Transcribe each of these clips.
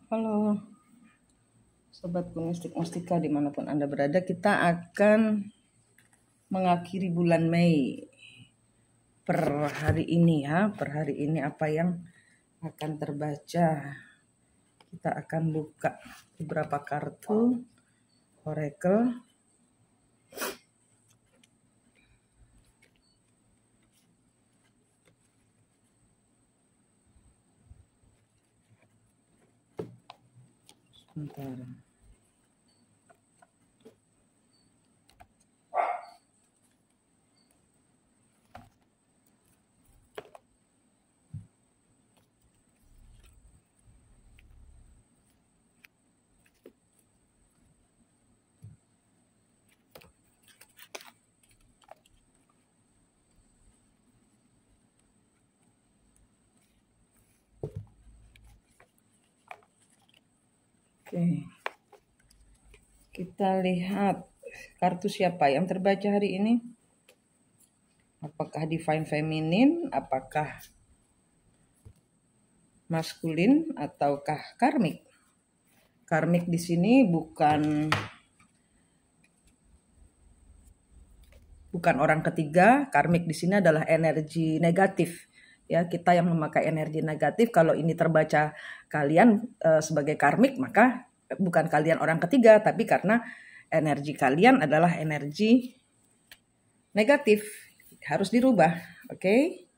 Halo Sobatku Mistik Mustika dimanapun Anda berada, kita akan mengakhiri bulan Mei per hari ini ya. Per hari ini apa yang akan terbaca? Kita akan buka beberapa kartu oracle. Sebentar. Oke. Kita lihat kartu siapa yang terbaca hari ini. Apakah Divine Feminine, apakah maskulin, ataukah karmik? Karmik di sini bukan orang ketiga. Karmik di sini adalah energi negatif. Ya, kita yang memakai energi negatif, kalau ini terbaca kalian sebagai karmik, maka bukan kalian orang ketiga, tapi karena energi kalian adalah energi negatif, harus dirubah. Oke?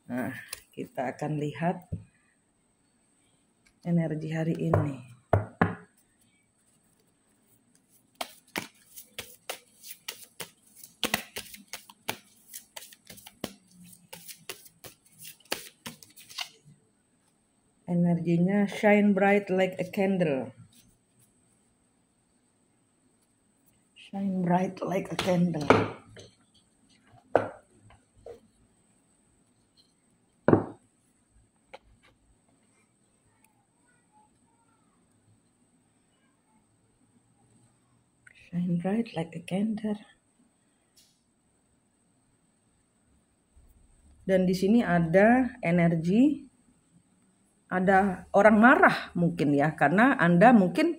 Nah, kita akan lihat energi hari ini. Energinya shine bright like a candle. Shine bright like a candle. Shine bright like a candle. Dan di sini ada energi, ada orang marah mungkin ya, karena Anda mungkin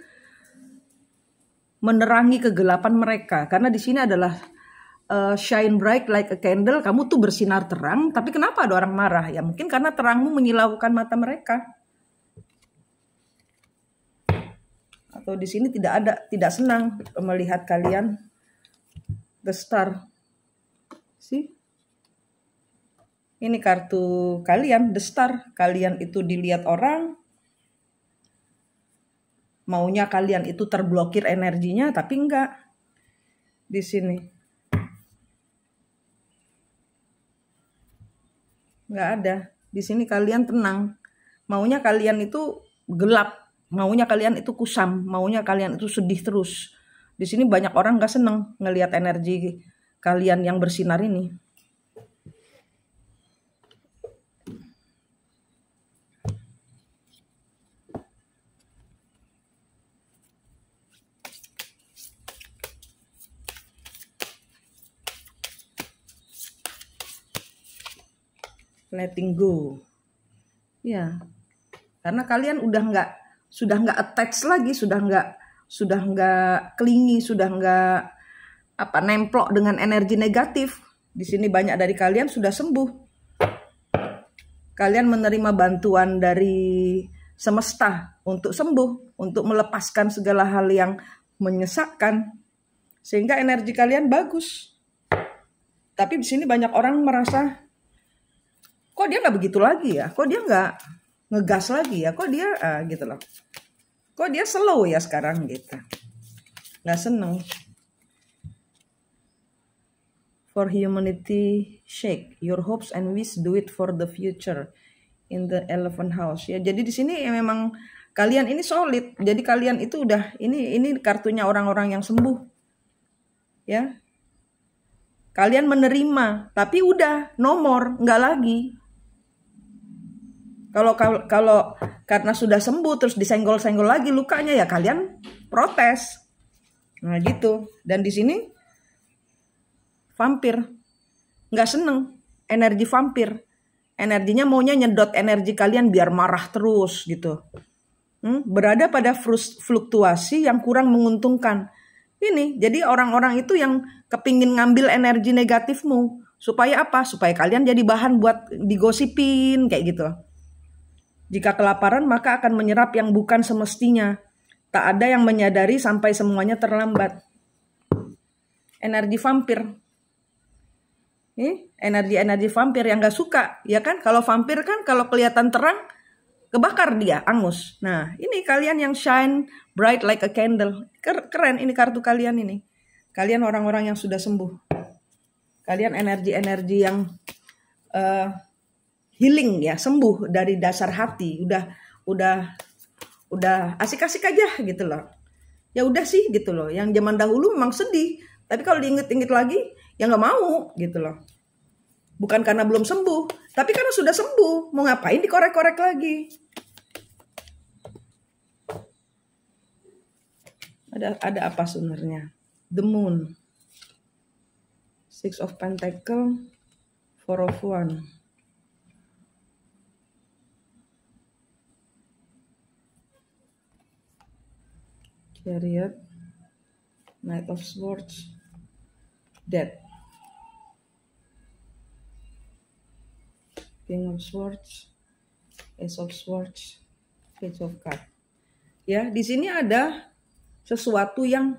menerangi kegelapan mereka. Karena di sini adalah shine bright like a candle, kamu tuh bersinar terang, tapi kenapa ada orang marah? Ya mungkin karena terangmu menyilaukan mata mereka. Atau di sini tidak senang melihat kalian the star. See? Ini kartu kalian, the star. Kalian itu dilihat orang, maunya kalian itu terblokir energinya, tapi enggak. Di sini enggak ada. Di sini kalian tenang. Maunya kalian itu gelap, maunya kalian itu kusam, maunya kalian itu sedih terus. Di sini banyak orang enggak seneng ngelihat energi kalian yang bersinar ini. Letting go. Ya. Karena kalian sudah nggak attach lagi, sudah nggak clingy, sudah nggak nemplok dengan energi negatif. Di sini banyak dari kalian sudah sembuh. Kalian menerima bantuan dari semesta untuk sembuh, untuk melepaskan segala hal yang menyesakkan, sehingga energi kalian bagus. Tapi di sini banyak orang merasa, kok dia nggak begitu lagi ya? Kok dia nggak ngegas lagi ya? Kok dia gitu loh? Kok dia slow ya sekarang gitu? Nggak seneng. For humanity shake, your hopes and wish do it for the future in the 11th house. Ya, jadi di sini ya memang kalian ini solid. Jadi kalian itu udah ini kartunya orang-orang yang sembuh. Ya. Kalian menerima, tapi udah nomor, nggak lagi. Kalau karena sudah sembuh terus disenggol-senggol lagi lukanya, ya kalian protes. Nah gitu. Dan di sini vampir nggak seneng, energi vampir. Energinya maunya nyedot energi kalian biar marah terus gitu. berada pada fluktuasi yang kurang menguntungkan. Ini, jadi orang-orang itu yang kepingin ngambil energi negatifmu. Supaya apa? Supaya kalian jadi bahan buat digosipin, kayak gitu. Jika kelaparan, maka akan menyerap yang bukan semestinya. Tak ada yang menyadari sampai semuanya terlambat. Energi vampir. Energi vampir yang gak suka. Ya kan? Kalau vampir kan kalau kelihatan terang, kebakar dia, angus. Nah, ini kalian yang shine bright like a candle. Keren ini kartu kalian ini. Kalian orang-orang yang sudah sembuh. Kalian energi-energi yang healing ya, sembuh dari dasar hati. Udah asik-asik aja gitu loh. Ya udah sih gitu loh. Yang zaman dahulu memang sedih. Tapi kalau diinget-inget lagi, ya nggak mau gitu loh. Bukan karena belum sembuh, tapi karena sudah sembuh. Mau ngapain dikorek-korek lagi? Ada apa sebenarnya? The Moon, Six of Pentacle, Four of Wands. Chariot, Knight of Swords, Death, King of Swords, Ace of Swords, Page of Cups. Ya, di sini ada sesuatu yang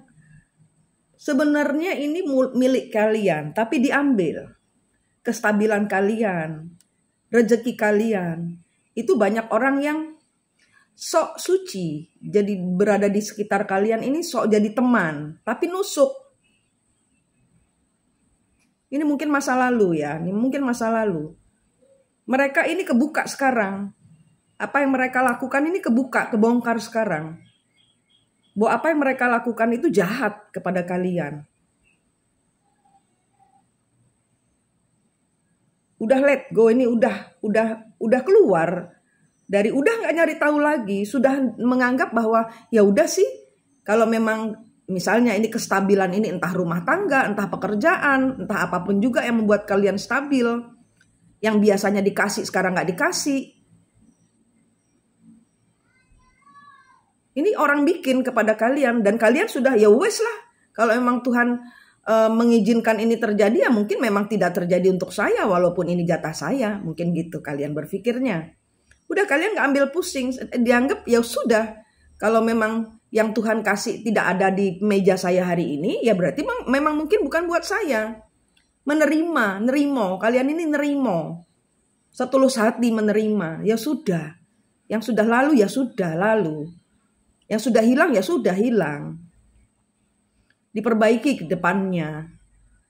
sebenarnya ini milik kalian, tapi diambil. Kestabilan kalian, rezeki kalian. Itu banyak orang yang sok suci, jadi berada di sekitar kalian ini sok jadi teman, tapi nusuk. Ini mungkin masa lalu ya, ini mungkin masa lalu. Mereka ini kebuka sekarang. Apa yang mereka lakukan ini kebuka, kebongkar sekarang. Bahwa apa yang mereka lakukan itu jahat kepada kalian. Udah let go, ini udah keluar dari udah nggak nyari tahu lagi, sudah menganggap bahwa ya udah sih, kalau memang misalnya ini kestabilan ini entah rumah tangga, entah pekerjaan, entah apapun juga yang membuat kalian stabil, yang biasanya dikasih sekarang nggak dikasih. Ini orang bikin kepada kalian dan kalian sudah ya wes lah. Kalau memang Tuhan mengizinkan ini terjadi, ya mungkin memang tidak terjadi untuk saya walaupun ini jatah saya. Mungkin gitu kalian berpikirnya. Udah kalian gak ambil pusing, dianggap ya sudah. Kalau memang yang Tuhan kasih tidak ada di meja saya hari ini, ya berarti memang mungkin bukan buat saya. Nerimo, kalian ini nerimo. Setulus hati menerima, ya sudah. Yang sudah lalu ya sudah lalu. Yang sudah hilang ya sudah hilang. Diperbaiki ke depannya.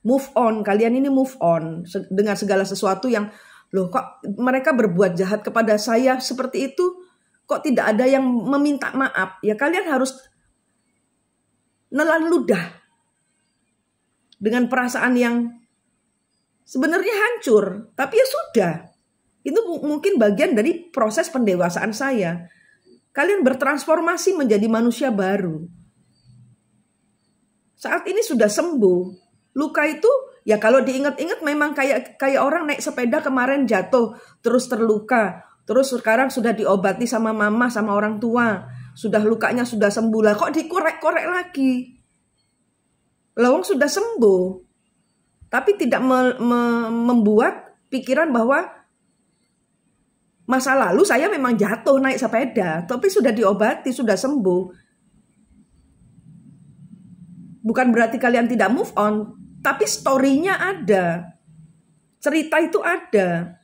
Move on, kalian ini move on dengan segala sesuatu yang loh kok mereka berbuat jahat kepada saya seperti itu, kok tidak ada yang meminta maaf. Ya kalian harus nelan ludah dengan perasaan yang sebenarnya hancur, tapi ya sudah. Itu mungkin bagian dari proses pendewasaan saya. Kalian bertransformasi menjadi manusia baru. Saat ini sudah sembuh. Luka itu ya kalau diingat-ingat memang kayak orang naik sepeda kemarin jatuh terus terluka. Terus sekarang sudah diobati sama mama sama orang tua. Sudah lukanya sudah sembuh lah. Kok dikorek-korek lagi? Lawang sudah sembuh. Tapi tidak membuat pikiran bahwa masa lalu saya memang jatuh naik sepeda. Tapi sudah diobati, sudah sembuh. Bukan berarti kalian tidak move on, tapi story-nya ada. Cerita itu ada.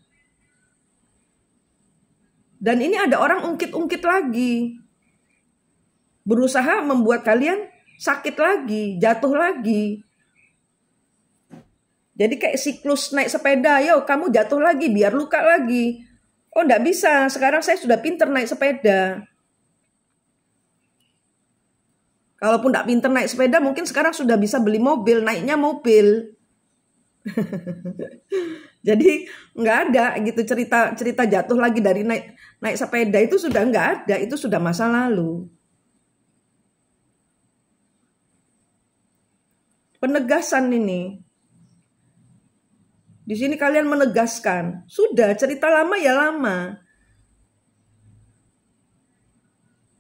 Dan ini ada orang ungkit-ungkit lagi. Berusaha membuat kalian sakit lagi, jatuh lagi. Jadi kayak siklus naik sepeda, yo kamu jatuh lagi biar luka lagi. Oh enggak bisa, sekarang saya sudah pinter naik sepeda. Kalaupun tidak pinter naik sepeda, mungkin sekarang sudah bisa beli mobil, naiknya mobil. Jadi nggak ada gitu cerita jatuh lagi dari naik sepeda itu sudah nggak ada, itu sudah masa lalu. Penegasan ini. Di sini kalian menegaskan, sudah cerita lama ya lama.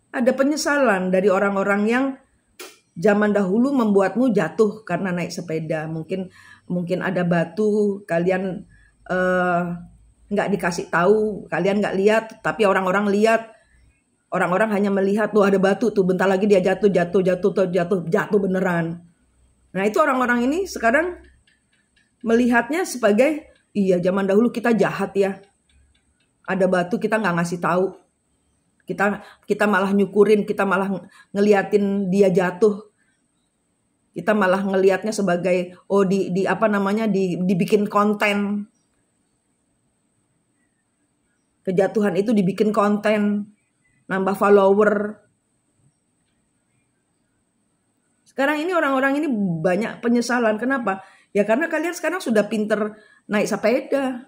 Ada penyesalan dari orang-orang yang zaman dahulu membuatmu jatuh karena naik sepeda. Mungkin ada batu, kalian nggak dikasih tahu, kalian nggak lihat, tapi orang-orang lihat. Orang-orang hanya melihat tuh ada batu tuh, bentar lagi dia jatuh beneran. Nah itu orang-orang ini sekarang melihatnya sebagai, iya zaman dahulu kita jahat ya. Ada batu kita nggak ngasih tahu. Kita malah nyukurin, kita malah ngeliatin dia jatuh. Kita malah ngelihatnya sebagai dibikin konten. Kejatuhan itu dibikin konten, nambah follower. Sekarang ini orang-orang ini banyak penyesalan. Kenapa? Ya karena kalian sekarang sudah pinter naik sepeda.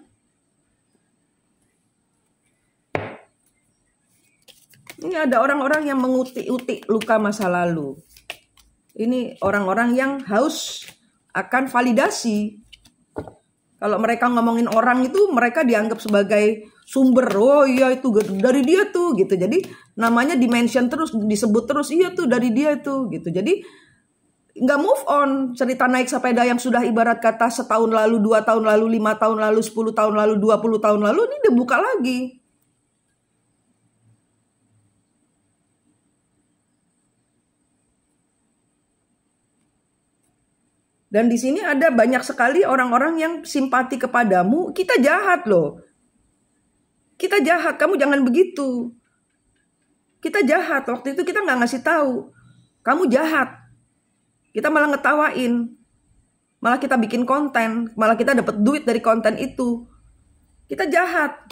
Ini ada orang-orang yang mengutik-utik luka masa lalu. Ini orang-orang yang haus akan validasi. Kalau mereka ngomongin orang itu, mereka dianggap sebagai sumber. Oh iya itu dari dia tuh gitu. Jadi namanya dimention terus, disebut terus. Iya tuh dari dia tuh gitu. Jadi nggak move on. Cerita naik sepeda yang sudah ibarat kata setahun lalu, 2 tahun lalu, 5 tahun lalu, 10 tahun lalu, 20 tahun lalu, ini dibuka lagi. Dan di sini ada banyak sekali orang-orang yang simpati kepadamu. Kita jahat loh. Kita jahat, kamu jangan begitu. Kita jahat, waktu itu kita nggak ngasih tahu. Kamu jahat. Kita malah ngetawain. Malah kita bikin konten. Malah kita dapat duit dari konten itu. Kita jahat.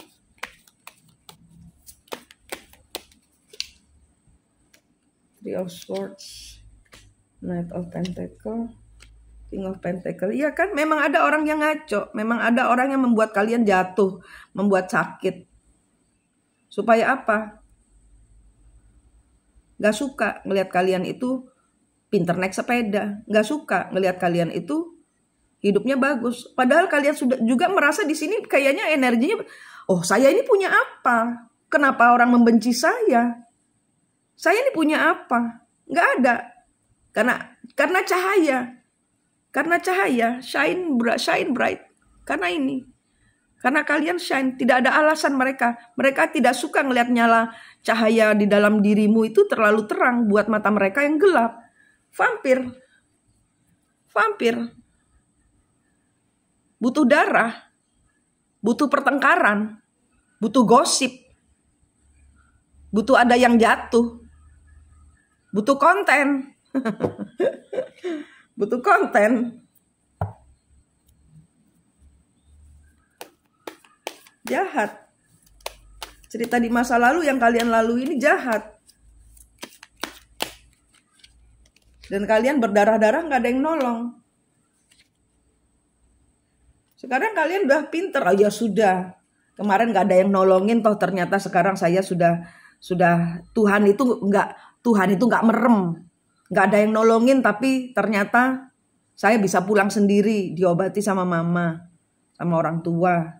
Three of Swords. Knight of Pentacle. King of Pentacle. Iya kan, memang ada orang yang ngaco. Memang ada orang yang membuat kalian jatuh. Membuat sakit. Supaya apa? Gak suka ngelihat kalian itu pinter naik sepeda. Gak suka ngelihat kalian itu hidupnya bagus. Padahal kalian sudah juga merasa di sini kayaknya energinya, oh saya ini punya apa? Kenapa orang membenci saya? Saya ini punya apa? Gak ada. Karena cahaya. Karena cahaya, shine bright. Karena ini. Karena kalian shine, tidak ada alasan mereka. Mereka tidak suka ngelihat nyala cahaya di dalam dirimu itu terlalu terang buat mata mereka yang gelap. Vampir. Butuh darah. Butuh pertengkaran. Butuh gosip. Butuh ada yang jatuh. Butuh konten. Butuh konten. Jahat. Cerita di masa lalu yang kalian lalui ini jahat. Dan kalian berdarah-darah gak ada yang nolong. Sekarang kalian udah pinter. Oh ya sudah. Kemarin gak ada yang nolongin. Toh ternyata sekarang saya sudah Tuhan itu gak merem. Gak ada yang nolongin, tapi ternyata saya bisa pulang sendiri, diobati sama mama, sama orang tua,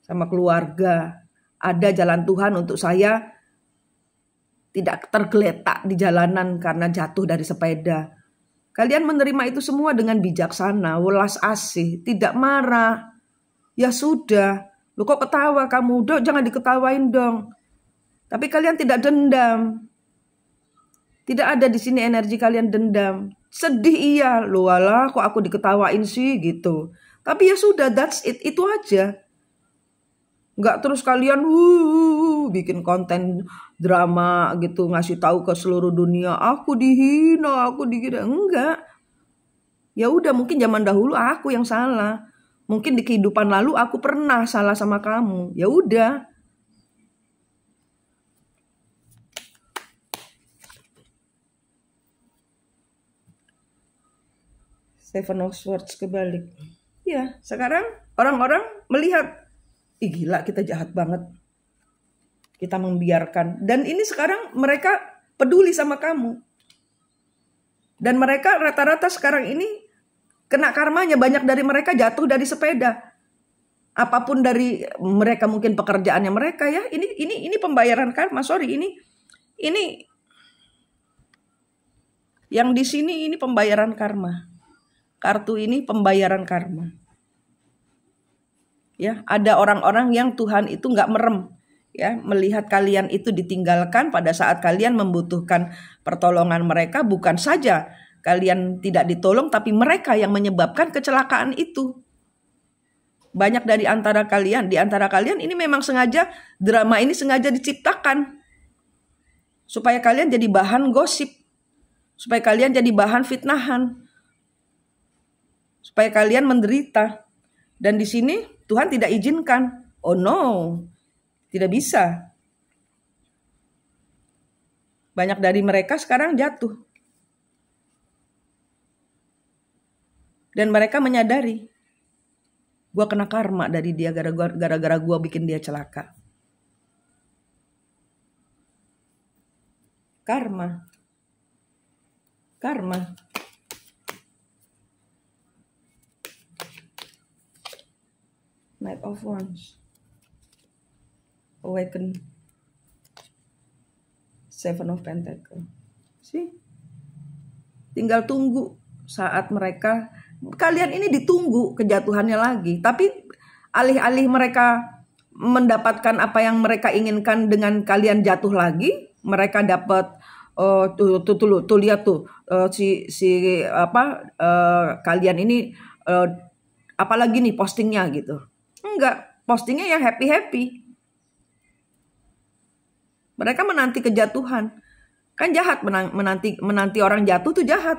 sama keluarga. Ada jalan Tuhan untuk saya tidak tergeletak di jalanan karena jatuh dari sepeda. Kalian menerima itu semua dengan bijaksana, welas asih, tidak marah. Ya sudah, lu kok ketawa kamu? Dok, jangan diketawain dong. Tapi kalian tidak dendam. Tidak ada di sini energi kalian dendam. Sedih iya, loh alah kok aku diketawain sih gitu. Tapi ya sudah, that's it, itu aja. Nggak terus kalian bikin konten drama gitu, ngasih tahu ke seluruh dunia aku dihina, aku dikira. Enggak. Ya udah, mungkin zaman dahulu aku yang salah. Mungkin di kehidupan lalu aku pernah salah sama kamu. Ya udah. Seven of Swords kebalik. Ya, sekarang orang-orang melihat, ih gila kita jahat banget. Kita membiarkan. Dan ini sekarang mereka peduli sama kamu. Dan mereka rata-rata sekarang ini kena karmanya. Banyak dari mereka jatuh dari sepeda. apapun dari mereka, mungkin pekerjaannya mereka ya, ini pembayaran karma. Sorry, ini yang di sini ini pembayaran karma. Kartu ini pembayaran karma. Ya, ada orang-orang yang Tuhan itu nggak merem, ya, melihat kalian itu ditinggalkan pada saat kalian membutuhkan pertolongan mereka. Bukan saja kalian tidak ditolong, tapi mereka yang menyebabkan kecelakaan itu. Banyak di antara kalian ini memang sengaja, drama ini sengaja diciptakan supaya kalian jadi bahan gosip, supaya kalian jadi bahan fitnahan, supaya kalian menderita. Dan di sini Tuhan tidak izinkan. Oh no, tidak bisa. Banyak dari mereka sekarang jatuh. Dan mereka menyadari, gue kena karma dari dia gara-gara gue bikin dia celaka. Karma. Knight of Wands. Awaken. Seven of Pentacles. See? Tinggal tunggu saat mereka, kalian ini ditunggu kejatuhannya lagi. Tapi alih-alih mereka mendapatkan apa yang mereka inginkan dengan kalian jatuh lagi, mereka dapat tuh lihat tuh kalian ini apalagi nih postingnya gitu. Enggak, postingnya ya happy. Mereka menanti kejatuhan. Kan jahat, menanti orang jatuh tuh jahat.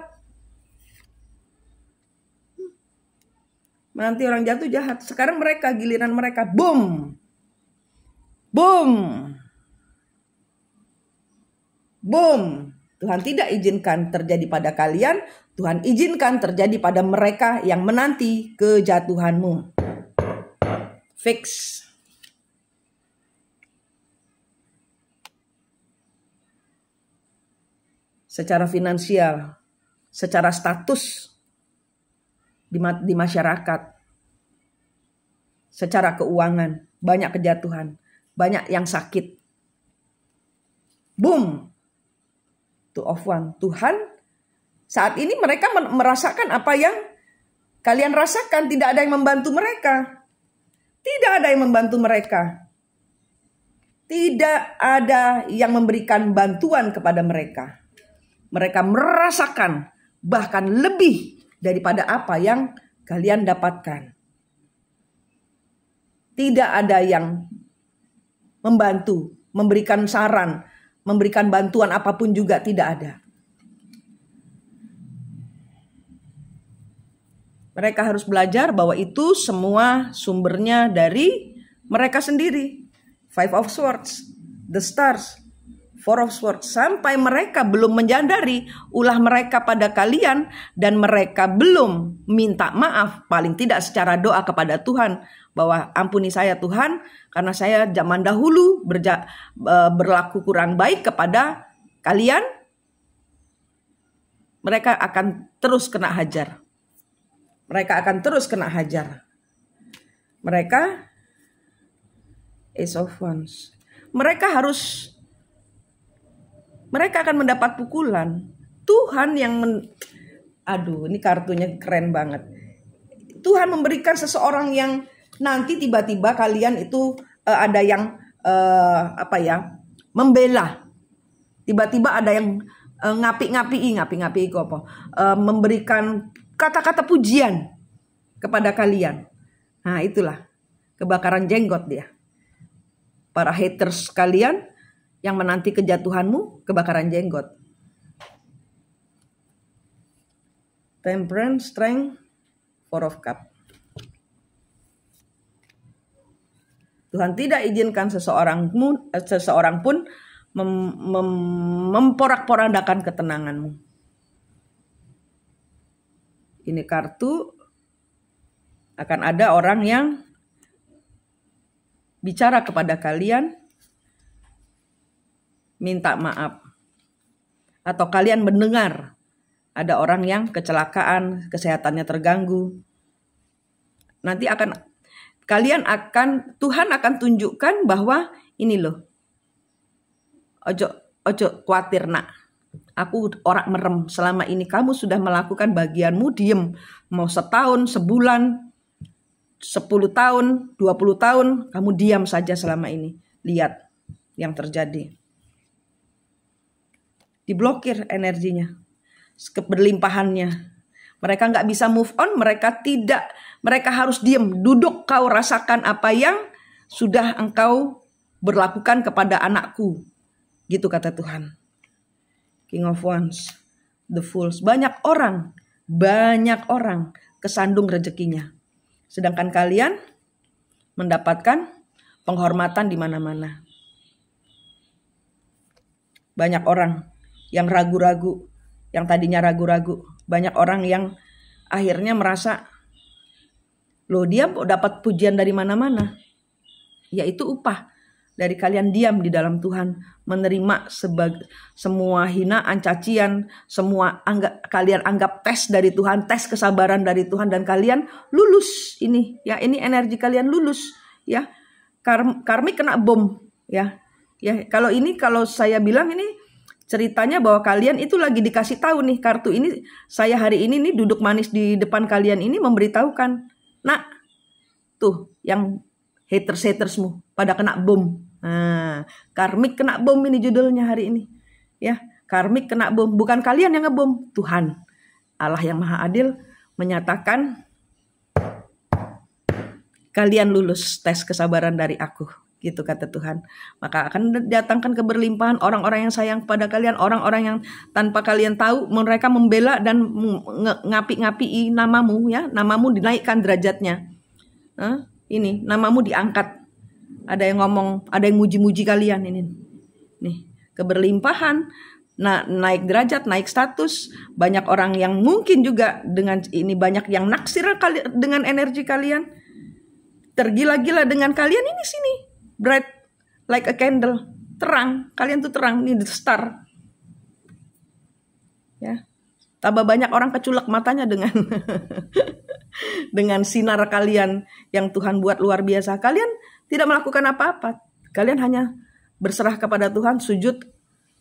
Menanti orang jatuh jahat. Sekarang mereka, giliran mereka, boom. Tuhan tidak izinkan terjadi pada kalian, Tuhan izinkan terjadi pada mereka yang menanti kejatuhanmu. Fix. Secara finansial, secara status di masyarakat, secara keuangan, banyak kejatuhan, banyak yang sakit. Boom. Two of Wands. Tuhan saat ini mereka merasakan apa yang kalian rasakan. Tidak ada yang membantu mereka. Tidak ada yang membantu mereka. Tidak ada yang memberikan bantuan kepada mereka. Mereka merasakan bahkan lebih daripada apa yang kalian dapatkan. Tidak ada yang membantu, memberikan saran, memberikan bantuan apapun juga tidak ada. Mereka harus belajar bahwa itu semua sumbernya dari mereka sendiri. Five of Swords, the Stars, Four of Swords. Sampai mereka belum menyadari ulah mereka pada kalian dan mereka belum minta maaf, paling tidak secara doa kepada Tuhan, bahwa ampuni saya Tuhan karena saya zaman dahulu berlaku kurang baik kepada kalian. Mereka akan terus kena hajar. Mereka Ace of Wands. Mereka akan mendapat pukulan. Tuhan yang ini kartunya keren banget. Tuhan memberikan seseorang yang nanti tiba-tiba kalian itu ada yang membela. Tiba-tiba ada yang ngapi-ngapi itu apa? Memberikan kata-kata pujian kepada kalian. Nah, itulah kebakaran jenggot dia. Para haters kalian yang menanti kejatuhanmu, kebakaran jenggot. Temperance, Strength, Four of Cups. Tuhan tidak izinkan seseorang pun memporak-porandakan ketenanganmu. Ini kartu akan ada orang yang bicara kepada kalian, minta maaf. Atau kalian mendengar ada orang yang kecelakaan, kesehatannya terganggu. Nanti akan Tuhan akan tunjukkan bahwa ini loh, ojo khawatir nak, aku orang merem. Selama ini kamu sudah melakukan bagianmu, diem. Mau setahun, sebulan, 10 tahun, 20 tahun, kamu diam saja selama ini. Lihat yang terjadi. Diblokir energinya, keberlimpahannya. Mereka nggak bisa move on, mereka harus diem. Duduk, kau rasakan apa yang sudah engkau berlakukan kepada anakku. Gitu kata Tuhan. King of Wands, the Fools. Banyak orang kesandung rezekinya. Sedangkan kalian mendapatkan penghormatan di mana-mana. Banyak orang yang ragu-ragu, yang tadinya ragu-ragu. Banyak orang yang akhirnya merasa, loh dia dapat pujian dari mana-mana. Yaitu upah dari kalian diam di dalam Tuhan, menerima semua hinaan, cacian, semua kalian anggap tes dari Tuhan, tes kesabaran dari Tuhan, dan kalian lulus ini. Ya, ini energi kalian lulus. Ya, karmik kena bom. Ya, kalau saya bilang ini ceritanya bahwa kalian itu lagi dikasih tahu nih, kartu ini saya hari ini nih duduk manis di depan kalian ini memberitahukan, nak, tuh yang hatersmu pada kena bom. Nah, karmik kena bom ini judulnya hari ini. Ya, karmik kena bom, bukan kalian yang ngebom, Tuhan. Allah yang Maha Adil menyatakan kalian lulus tes kesabaran dari aku. Gitu kata Tuhan. Maka akan datangkan keberlimpahan orang-orang yang sayang pada kalian, orang-orang yang tanpa kalian tahu mereka membela dan ngapi-ngapi namamu, ya, namamu dinaikkan derajatnya. Ini namamu diangkat. Ada yang ngomong, ada yang muji-muji kalian ini. Nih, keberlimpahan, naik derajat, naik status. Banyak orang yang mungkin juga dengan ini, banyak yang naksir dengan energi kalian. Tergila-gila dengan kalian ini sini. Bright like a candle, terang, kalian tuh terang, ini the star. Ya. Tambah banyak orang keculek matanya dengan dengan sinar kalian yang Tuhan buat luar biasa. Kalian tidak melakukan apa-apa. Kalian hanya berserah kepada Tuhan, sujud,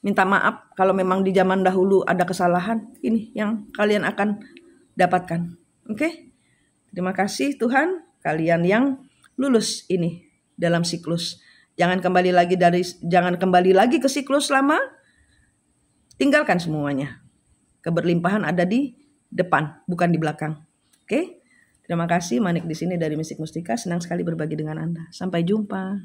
minta maaf kalau memang di zaman dahulu ada kesalahan. Ini yang kalian akan dapatkan. Oke? Terima kasih Tuhan, kalian yang lulus ini dalam siklus. Jangan kembali lagi ke siklus lama. Tinggalkan semuanya. Keberlimpahan ada di depan, bukan di belakang. Oke? Terima kasih, Manik di sini dari Mistik Mustika. Senang sekali berbagi dengan Anda. Sampai jumpa.